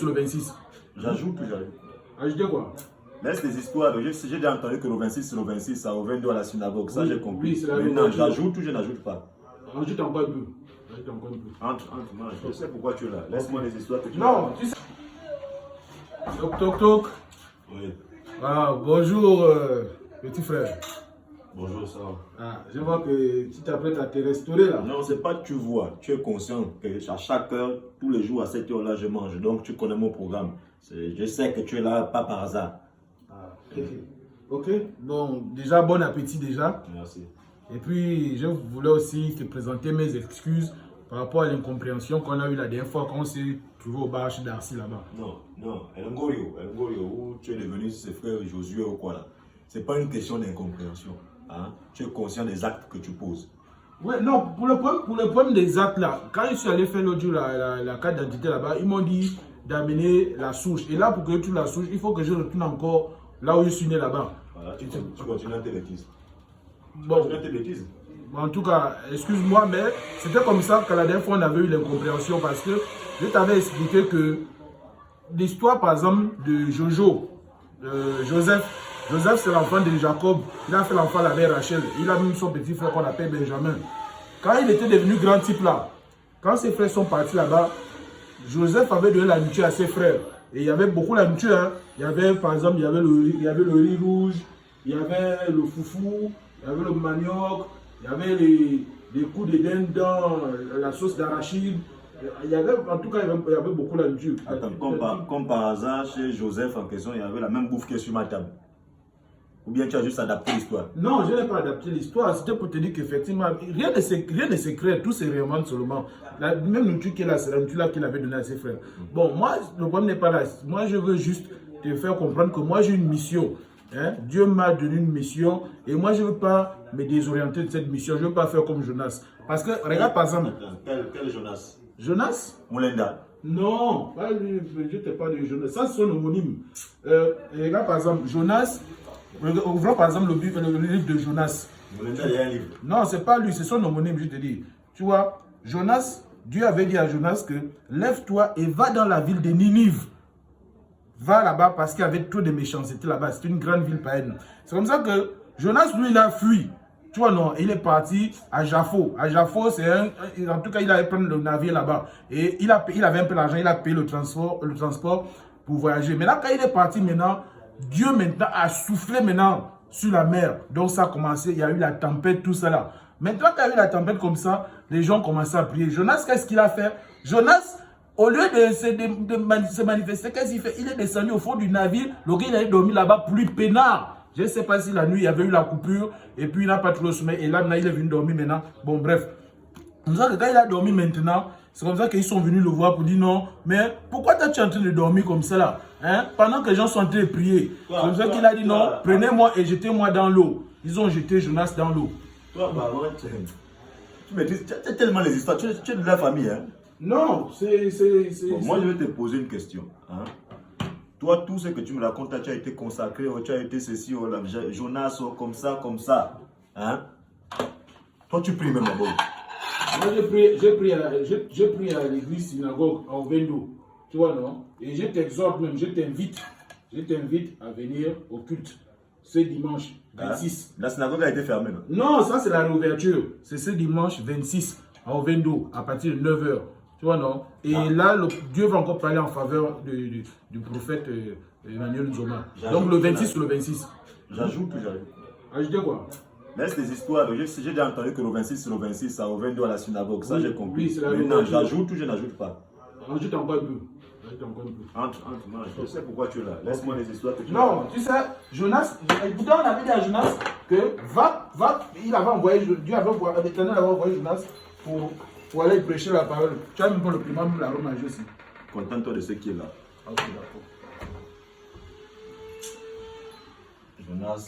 sur le 26. J'ajoute ou j'ajoute? Ajouter quoi? Laisse les histoires. J'ai déjà entendu que le 26 sur le 26, ça au 22 à la synagogue. Ça, Oui, j'ai compris. oui, c'est la maintenant, réouverture. j'ajoute ou je n'ajoute pas? Ajoute encore un peu. Ajoute encore un peu. Entre, moi, je sais pourquoi tu es là. Laisse-moi les histoires que tu Non, tu sais. Toc toc toc. Oui. Ah, bonjour, petit frère. Bonjour, ça va. Ah, je vois que tu t'apprêtes à te restaurer là. Non, c'est pas que tu vois. Tu es conscient que à chaque heure, tous les jours à cette heure-là, je mange. Donc, tu connais mon programme. Je sais que tu es là, pas par hasard. Ah, ok. Ok, bon, déjà, bon appétit déjà. Merci. Et puis, je voulais aussi te présenter mes excuses par rapport à l'incompréhension qu'on a eu la dernière fois quand on s'est trouvé au bar chez Darcy là-bas. Non, El Ngorio, où tu es devenu ses frères Josué ou quoi là. C'est pas une question d'incompréhension. Hein? Tu es conscient des actes que tu poses. Oui, non, pour le problème des actes là, quand je suis allé faire l'autre jour la carte d'identité là-bas, ils m'ont dit d'amener la souche. Et là, pour que je trouve la souche, il faut que je retourne encore là où je suis né là-bas. Voilà, tu continues à tes bêtises. Bon, en tout cas, excuse-moi, mais c'était comme ça que la dernière fois on avait eu l'incompréhension parce que je t'avais expliqué que l'histoire, par exemple, de Jojo, Joseph, c'est l'enfant de Jacob. Il a fait l'enfant avec Rachel. Il a même son petit frère qu'on appelle Benjamin. Quand il était devenu grand type là, quand ses frères sont partis là-bas, Joseph avait donné la nourriture à ses frères. Et il y avait beaucoup de nourriture. Hein. Il y avait, par exemple, il y avait le riz rouge, il y avait le foufou, il y avait le manioc, il y avait les coups de dinde dans la sauce d'arachide. Il y avait, en tout cas, il y avait beaucoup de nourriture. Attends, comme par hasard, chez Joseph en question, il y avait la même bouffe qui est sur ma table. Ou bien tu as juste adapté l'histoire? Non, je n'ai pas adapté l'histoire. C'était pour te dire qu'effectivement, rien de secret, tout se réinvente seulement. La même nourriture qu'il a, c'est la nourriture qu'il avait donnée à ses frères. Bon, moi, le problème n'est pas là. Moi, je veux juste te faire comprendre que moi, j'ai une mission. Hein? Dieu m'a donné une mission et moi, je ne veux pas me désorienter de cette mission. Je ne veux pas faire comme Jonas. Parce que, regarde par exemple. Quel Jonas? Jonas? Moulenda. Non, pas lui, je ne te parle de Jonas. Ça, c'est son homonyme. Regarde par exemple, Jonas. Ouvrons par exemple le livre de Jonas. Moulenda, il y a un livre. Non, ce n'est pas lui, c'est son homonyme, je te dis. Tu vois, Jonas, Dieu avait dit à Jonas que lève-toi et va dans la ville de Ninive. Va là-bas parce qu'il y avait trop de méchanceté là-bas. C'est une grande ville païenne. C'est comme ça que Jonas, lui, il a fui. Tu vois, non, il est parti à Jaffo. À Jaffo, c'est en tout cas, il allait prendre le navire là-bas. Et il avait un peu d'argent, il a payé le transport pour voyager. Maintenant, quand il est parti maintenant, Dieu maintenant a soufflé maintenant sur la mer. Donc ça a commencé, il y a eu la tempête, tout ça là. Maintenant, quand il y a eu la tempête comme ça, les gens commençaient à prier. Jonas, qu'est-ce qu'il a fait? Jonas, au lieu de se manifester, qu'est-ce qu'il fait? Il est descendu au fond du navire. Le gars, il a dormi là-bas plus peinard. Je ne sais pas si la nuit, il y avait eu la coupure. Et puis, il n'a pas trouvé le sommeil. Et là, maintenant, il est venu dormir maintenant. Bon, bref. Comme ça que quand il a dormi maintenant, c'est comme ça qu'ils sont venus le voir pour dire non. Mais pourquoi tu es en train de dormir comme ça là? Hein? Pendant que les gens sont en train de prier. C'est comme ça qu'il a dit non, prenez-moi et jetez-moi dans l'eau. Ils ont jeté Jonas dans l'eau. Toi, Baron, tu maîtrises tellement les histoires. Tu es de la famille, hein? Non, Bon, moi, je vais te poser une question. Hein? Toi, tout ce que tu me racontes, tu as été consacré, tu as été ceci, Jonas, comme ça. Hein? Toi, tu pries même d'abord. Moi, j'ai pris à l'église synagogue en Vendo. Tu vois, non? Et je t'exhorte même, je t'invite à venir au culte ce dimanche 26. La synagogue a été fermée, non? Non, ça c'est la réouverture. C'est ce dimanche 26 à Ovendo, à partir de 9 h. Tu vois, non? Et là, Dieu va encore parler en faveur du prophète Emmanuel Nzoma. Donc le 26 ou le 26. J'ajoute ou j'ajoute? Ajouter quoi? Laisse les histoires. J'ai déjà entendu que le 26 c'est le 26 à Ovendo à la synagogue. Ça, j'ai compris. Oui, c'est la maintenant, j'ajoute ou je n'ajoute pas? Ajoute encore un peu. Entre, moi, je sais pourquoi tu es là. Laisse-moi les histoires que tu Non, tu sais, Jonas, pourtant on avait dit à Jonas que va, il avait envoyé, Dieu avait envoyé Jonas pour aller prêcher la parole. Tu as même pas le primat, même la Rome à aussi. Contente-toi de ce qui est là. Ok, d'accord. Jonas.